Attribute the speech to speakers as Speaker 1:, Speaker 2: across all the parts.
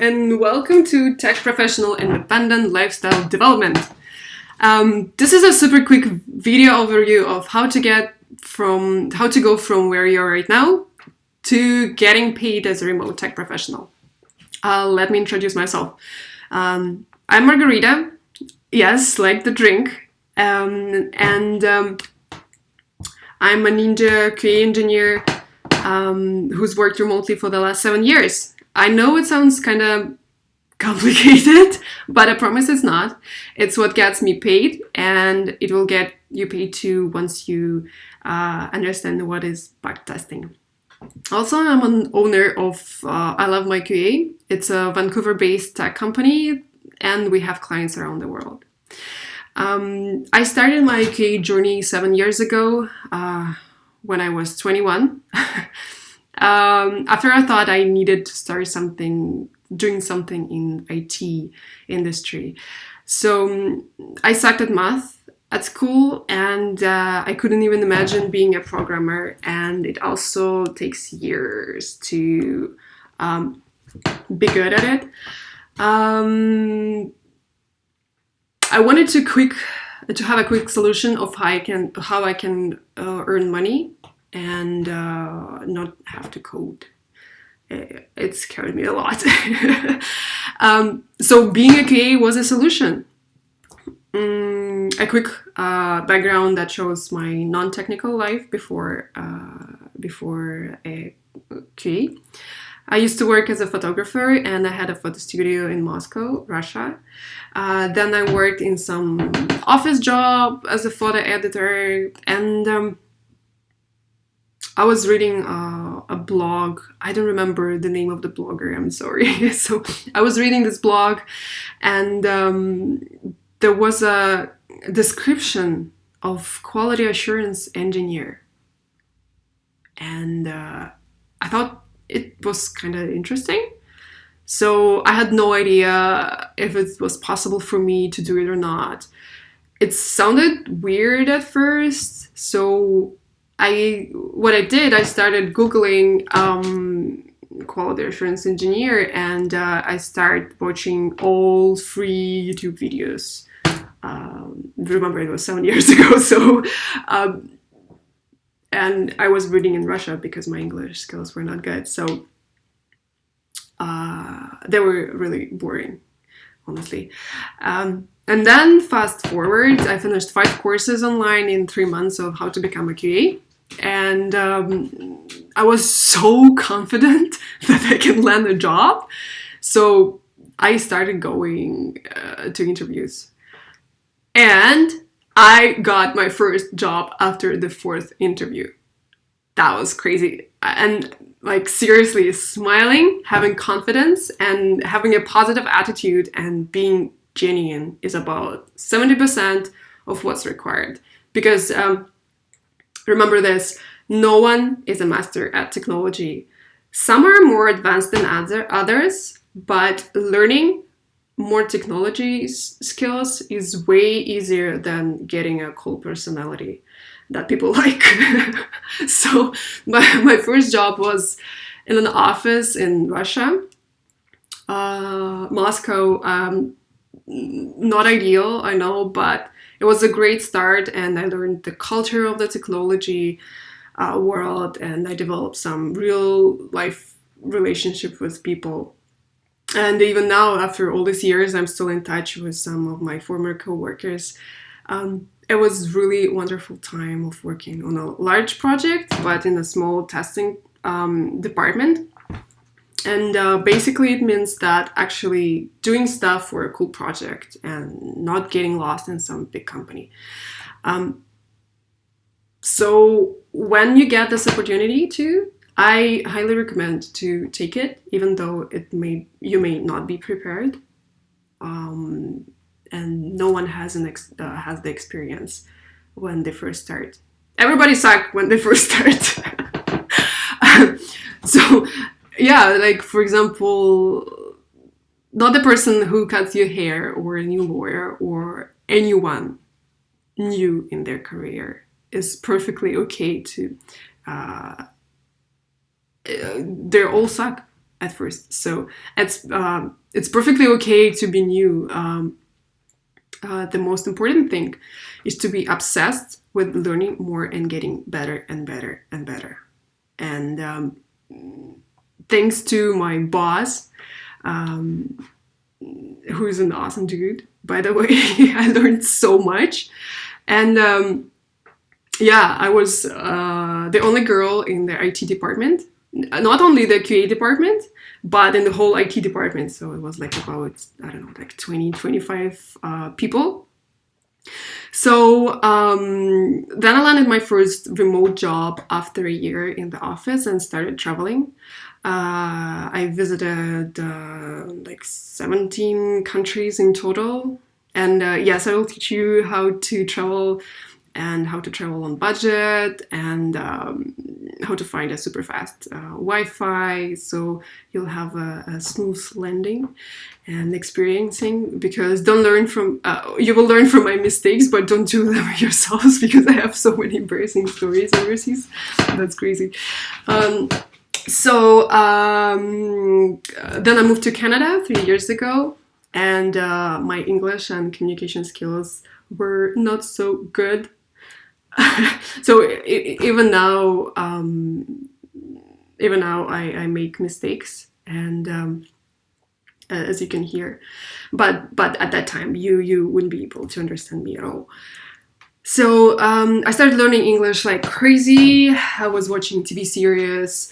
Speaker 1: and welcome to Tech Professional Independent Lifestyle Development. This is a super quick video overview of how to go from where you are right now to getting paid as a remote tech professional. Let me introduce myself. I'm Margarita, yes, like the drink, and I'm a Ninja QA engineer who's worked remotely for the last 7 years. I know it sounds kind of complicated, but I promise it's not. It's what gets me paid, and it will get you paid too once you understand what is bug testing. Also, I'm an owner of I Love My QA. It's a Vancouver-based tech company, and we have clients around the world. I started my QA journey 7 years ago when I was 21. After I thought I needed to start doing something in IT industry. So I sucked at math at school, and I couldn't even imagine being a programmer. And it also takes years to be good at it. I wanted to have a quick solution of how I can earn money and not have to code. It scared me a lot. So being a QA was a solution. A quick background that shows my non-technical life before a QA. I used to work as a photographer, and I had a photo studio in Moscow, Russia. Then I worked in some office job as a photo editor, and I was reading a blog. I don't remember the name of the blogger, I'm sorry. So I was reading this blog, and there was a description of quality assurance engineer. And I thought it was kind of interesting. So I had no idea if it was possible for me to do it or not. It sounded weird at first, so I started Googling quality assurance engineer, and I started watching all free YouTube videos. Remember, it was 7 years ago, so and I was reading in Russia because my English skills were not good, so they were really boring, honestly. And then fast forward, I finished 5 courses online in 3 months of how to become a QA. And I was so confident that I can land a job. So I started going to interviews. And I got my first job after the 4th interview. That was crazy. And like seriously, smiling, having confidence, and having a positive attitude and being genuine is about 70% of what's required. Because remember this, no one is a master at technology. Some are more advanced than others, but learning more technology skills is way easier than getting a cool personality that people like. So my first job was in an office in Russia, Moscow. Not ideal, I know, but it was a great start, and I learned the culture of the technology world, and I developed some real life relationship with people. And even now, after all these years, I'm still in touch with some of my former co-workers. It was really wonderful time of working on a large project, but in a small testing department. And basically it means that actually doing stuff for a cool project and not getting lost in some big company. So when you get this opportunity I highly recommend to take it, even though you may not be prepared. And no one has the experience when they first start. Everybody sucks when they first start. So yeah, like for example, not the person who cuts your hair or a new lawyer or anyone new in their career is perfectly okay to they all suck at first. So it's perfectly okay to be new. The most important thing is to be obsessed with learning more and getting better and better and better. And thanks to my boss, who is an awesome dude, by the way, I learned so much. And I was the only girl in the IT department, not only the QA department, but in the whole IT department. So it was like about, I don't know, like 20, 25 people. So then I landed my first remote job after a year in the office and started traveling. I visited like 17 countries in total. And yes, I will teach you how to travel and how to travel on budget and how to find a super fast Wi-Fi so you'll have a smooth landing and experiencing, because you will learn from my mistakes, but don't do them yourselves, because I have so many embarrassing stories overseas. That's crazy. Then I moved to Canada 3 years ago, and my English and communication skills were not so good. So even now I make mistakes, and as you can hear, but at that time you wouldn't be able to understand me at all. So I started learning English like crazy. I was watching TV series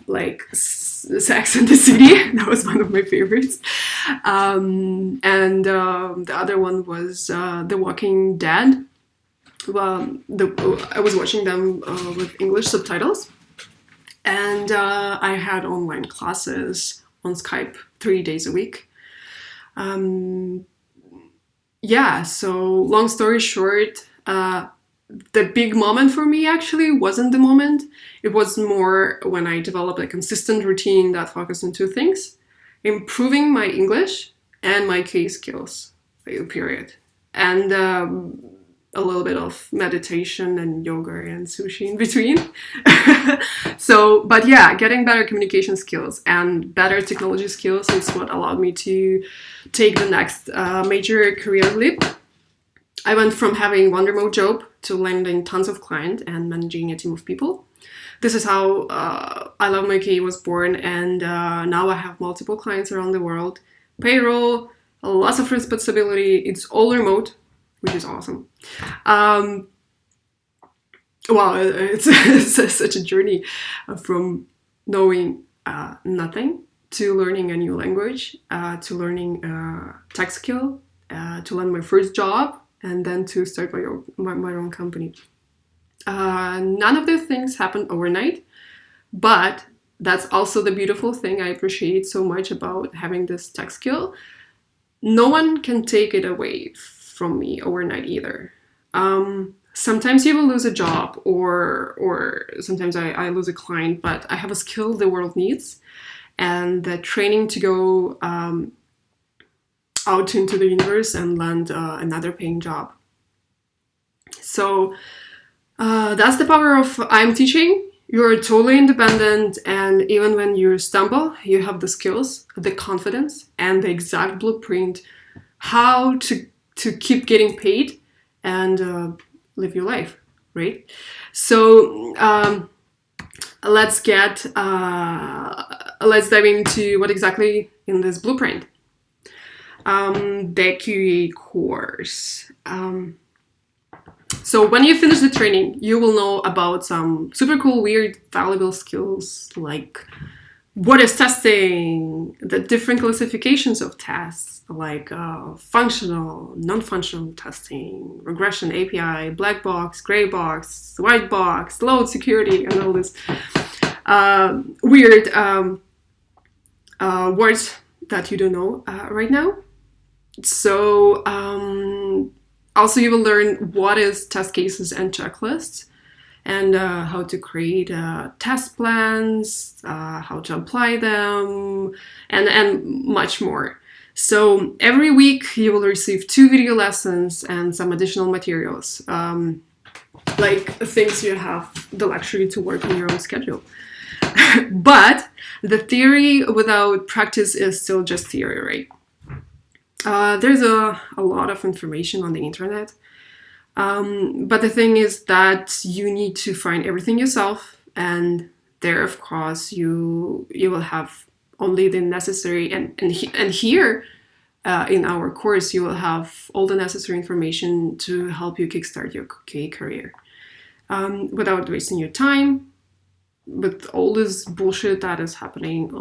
Speaker 1: like Sex and the City. That was one of my favorites. And the other one was The Walking Dead. I was watching them with English subtitles, and I had online classes on Skype 3 days a week. So long story short, the big moment for me actually wasn't the moment. It was more when I developed a consistent routine that focused on two things: improving my English and my QA skills, period. And a little bit of meditation and yoga and sushi in between. But getting better communication skills and better technology skills is what allowed me to take the next major career leap. I went from having one remote job to landing tons of clients and managing a team of people. This is how I Love My QA was born, and now I have multiple clients around the world, payroll, lots of responsibility. It's all remote, which is awesome. It's such a journey from knowing nothing to learning a new language, to learning a tech skill, to land my first job, and then to start my own company. None of these things happened overnight, but that's also the beautiful thing I appreciate so much about having this tech skill. No one can take it away from me overnight either. Sometimes you will lose a job, or sometimes I lose a client, but I have a skill the world needs, and the training to go out into the universe and land another paying job. So that's the power of I'm teaching. You're totally independent, and even when you stumble, you have the skills, the confidence, and the exact blueprint how to keep getting paid and live your life, right? So let's dive into what exactly in this blueprint. The QA course. So when you finish the training, you will know about some super cool, weird, valuable skills like what is testing, the different classifications of tests, like functional, non-functional testing, regression, API, black box, gray box, white box, load security, and all this weird words that you don't know right now. So also you will learn what is test cases and checklists, and how to create test plans, how to apply them, and much more. So every week you will receive 2 video lessons and some additional materials, like things you have the luxury to work on your own schedule. But the theory without practice is still just theory, right? There's a lot of information on the internet. But the thing is that you need to find everything yourself, and there, of course, you will have only the necessary, and here in our course, you will have all the necessary information to help you kickstart your QA career without wasting your time with all this bullshit that is happening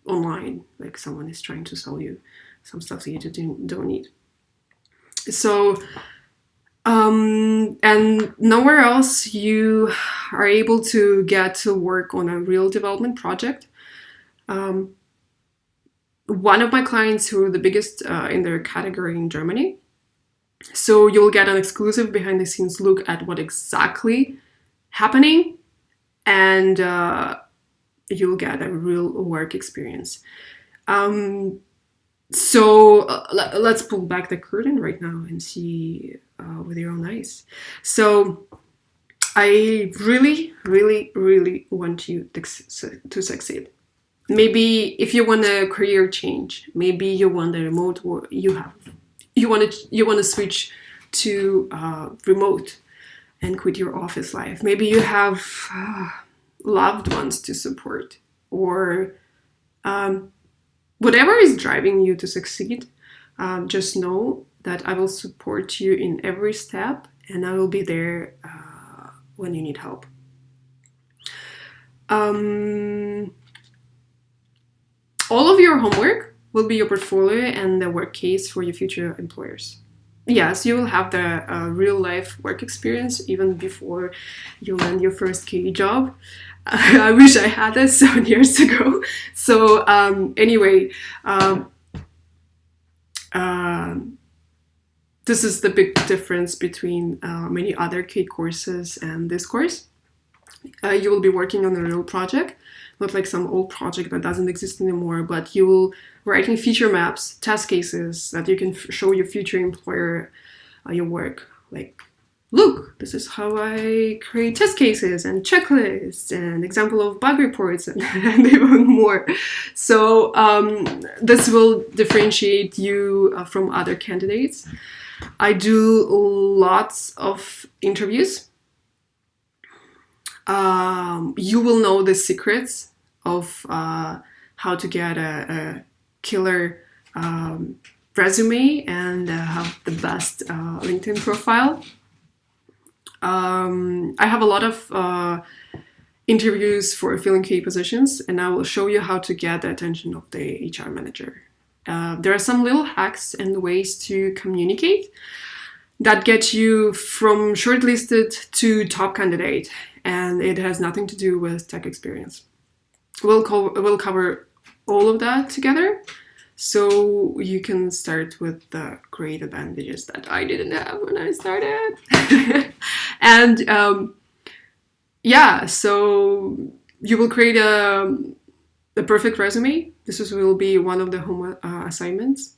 Speaker 1: online, like someone is trying to sell you some stuff that you don't need. So, and nowhere else you are able to get to work on a real development project. One of my clients who are the biggest in their category in Germany. So you'll get an exclusive behind the scenes look at what exactly happening, and you'll get a real work experience. So let's pull back the curtain right now and see with your own eyes. So I really, really, really want you to succeed. Maybe if you want a career change, maybe you want a remote work, you want to switch to remote and quit your office life. Maybe you have loved ones to support, or whatever is driving you to succeed. Just know that I will support you in every step, and I will be there when you need help. All of your homework will be your portfolio and the work case for your future employers. Yes, you will have the real life work experience even before you land your first KE job. I wish I had this 7 years ago. So anyway, this is the big difference between many other KE courses and this course. You will be working on a real project, not like some old project that doesn't exist anymore, but you will writing feature maps, test cases that you can show your future employer your work. Like, look, this is how I create test cases and checklists and example of bug reports and even more. So this will differentiate you from other candidates. I do lots of interviews. You will know the secrets of how to get a killer resume and have the best LinkedIn profile. I have a lot of interviews for filling key positions, and I will show you how to get the attention of the HR manager. There are some little hacks and ways to communicate that get you from shortlisted to top candidate, and it has nothing to do with tech experience. We'll cover all of that together, so you can start with the great advantages that I didn't have when I started. And yeah, so you will create a perfect resume. This will be one of the home assignments.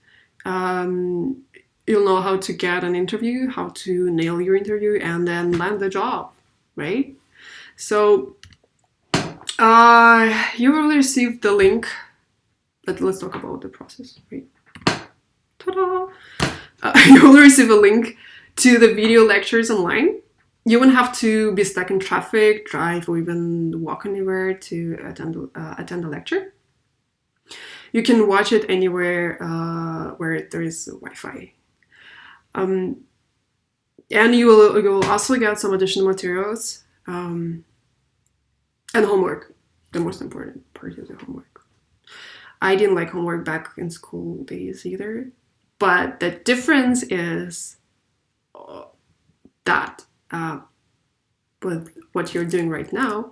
Speaker 1: You'll know how to get an interview, how to nail your interview, and then land the job, right? So you will receive the link, but let's talk about the process, right? Ta-da! You will receive a link to the video lectures online. You won't have to be stuck in traffic, drive, or even walk anywhere to attend a lecture. You can watch it anywhere where there is Wi-Fi. And you will also get some additional materials and homework, the most important part of the homework. I didn't like homework back in school days either, but the difference is that with what you're doing right now,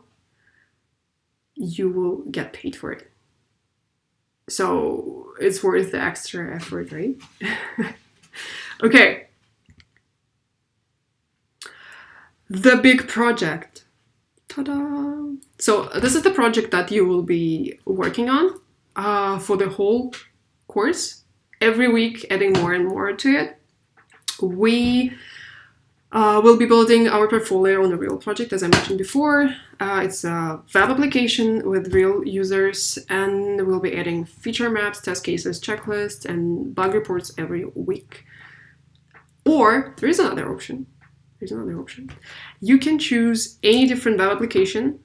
Speaker 1: you will get paid for it. So it's worth the extra effort, right? Okay. The big project. Ta-da! So this is the project that you will be working on for the whole course. Every week, adding more and more to it. We We'll be building our portfolio on a real project, as I mentioned before. It's a web application with real users, and we'll be adding feature maps, test cases, checklists, and bug reports every week. Or there is another option. You can choose any different web application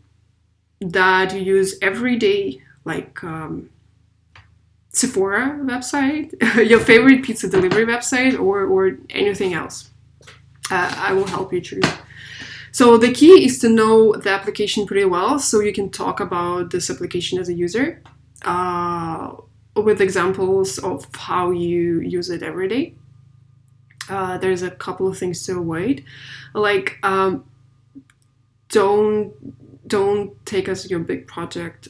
Speaker 1: that you use every day, like Sephora website, your favorite pizza delivery website, or anything else. I will help you choose. So the key is to know the application pretty well, so you can talk about this application as a user with examples of how you use it every day. There's a couple of things to avoid, like don't take as your big project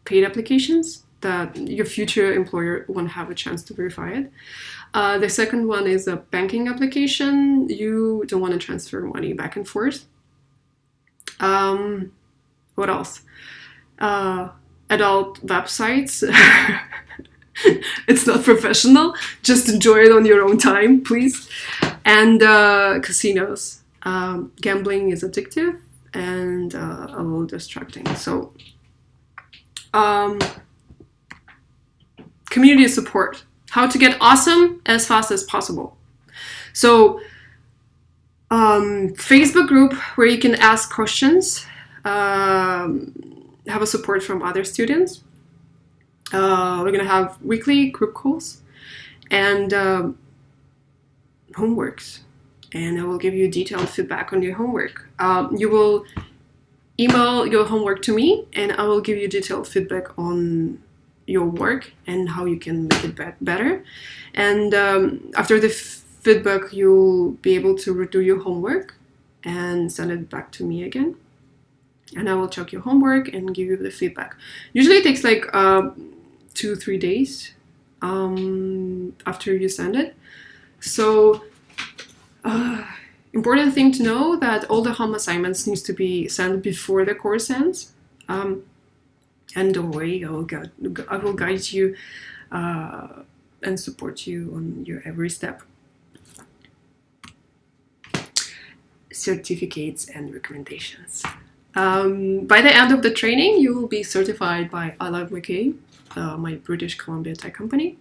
Speaker 1: paid applications that your future employer won't have a chance to verify it. The second one is a banking application. You don't want to transfer money back and forth. What else? Adult websites. It's not professional. Just enjoy it on your own time, please. And casinos. Gambling is addictive and a little distracting. So, community support. How to get awesome as fast as possible. So, Facebook group where you can ask questions, have a support from other students. We're gonna have weekly group calls and homeworks, and I will give you detailed feedback on your homework. You will email your homework to me, and I will give you detailed feedback on your work and how you can make it better. And after the feedback, you'll be able to redo your homework and send it back to me again. And I will check your homework and give you the feedback. Usually it takes like 2-3 days after you send it. So important thing to know that all the home assignments needs to be sent before the course ends. And don't worry, I will guide you and support you on your every step. Certificates and recommendations. By the end of the training, you will be certified by I Love McKay, my British Columbia tech company,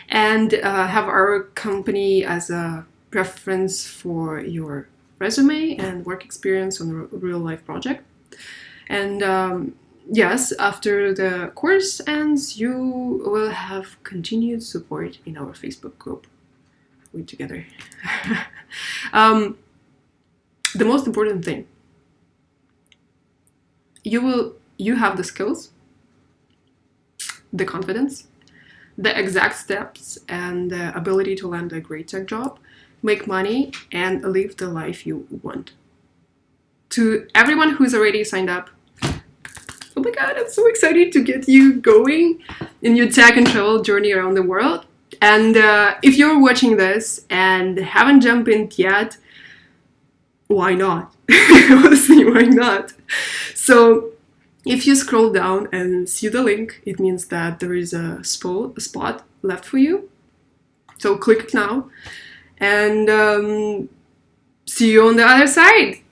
Speaker 1: and have our company as a reference for your resume and work experience on a real life project. And yes, after the course ends, you will have continued support in our Facebook group. We're together. The most important thing, you have the skills, the confidence, the exact steps, and the ability to land a great tech job, make money, and live the life you want. To everyone who's already signed up, oh my god, I'm so excited to get you going in your tech and travel journey around the world. And if you're watching this and haven't jumped in yet, why not? Honestly, why not? So if you scroll down and see the link, it means that there is a spot left for you. So click now and see you on the other side.